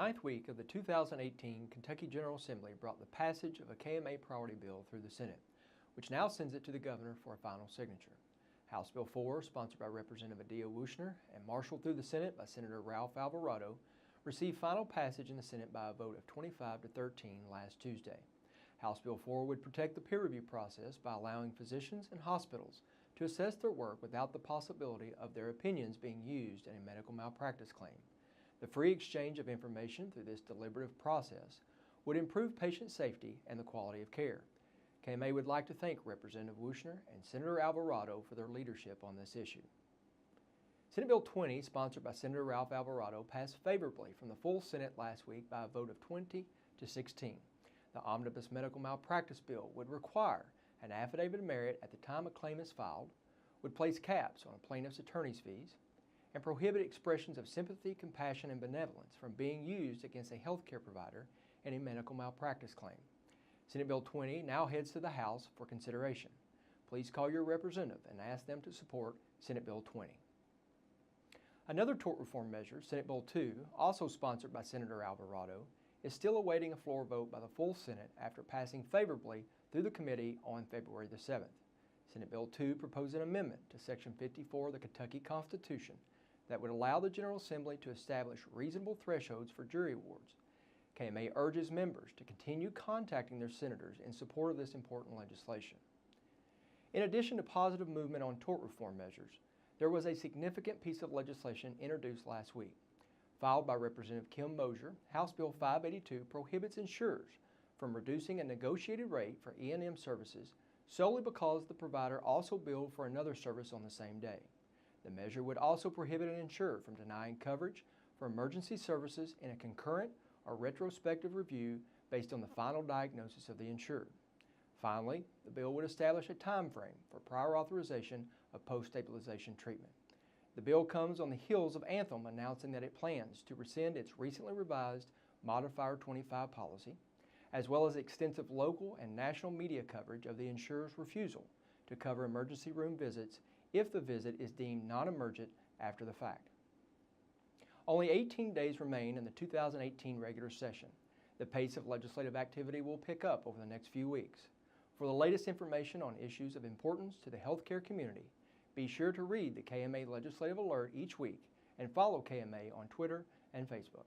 ninth week of the 2018 Kentucky General Assembly brought the passage of a KMA priority bill through the Senate, which now sends it to the governor for a final signature. House Bill 4, sponsored by Representative Adia Wuchner and marshaled through the Senate by Senator Ralph Alvarado, received final passage in the Senate by a vote of 25 to 13 last Tuesday. House Bill 4 would protect the peer review process by allowing physicians and hospitals to assess their work without the possibility of their opinions being used in a medical malpractice claim. The free exchange of information through this deliberative process would improve patient safety and the quality of care. KMA would like to thank Representative Wuchner and Senator Alvarado for their leadership on this issue. Senate Bill 20, sponsored by Senator Ralph Alvarado, passed favorably from the full Senate last week by a vote of 20 to 16. The omnibus medical malpractice bill would require an affidavit of merit at the time a claim is filed, would place caps on a plaintiff's attorney's fees, and prohibit expressions of sympathy, compassion, and benevolence from being used against a healthcare provider in a medical malpractice claim. Senate Bill 20 now heads to the House for consideration. Please call your representative and ask them to support Senate Bill 20. Another tort reform measure, Senate Bill 2, also sponsored by Senator Alvarado, is still awaiting a floor vote by the full Senate after passing favorably through the committee on February the 7th. Senate Bill 2 proposed an amendment to Section 54 of the Kentucky Constitution that would allow the General Assembly to establish reasonable thresholds for jury awards. KMA urges members to continue contacting their senators in support of this important legislation. In addition to positive movement on tort reform measures, there was a significant piece of legislation introduced last week. Filed by Representative Kim Mosier, House Bill 582 prohibits insurers from reducing a negotiated rate for E&M services solely because the provider also billed for another service on the same day. The measure would also prohibit an insurer from denying coverage for emergency services in a concurrent or retrospective review based on the final diagnosis of the insured. Finally, the bill would establish a time frame for prior authorization of post-stabilization treatment. The bill comes on the heels of Anthem announcing that it plans to rescind its recently revised Modifier 25 policy, as well as extensive local and national media coverage of the insurer's refusal to cover emergency room visits if the visit is deemed non-emergent after the fact. Only 18 days remain in the 2018 regular session. The pace of legislative activity will pick up over the next few weeks. For the latest information on issues of importance to the healthcare community, be sure to read the KMA Legislative Alert each week and follow KMA on Twitter and Facebook.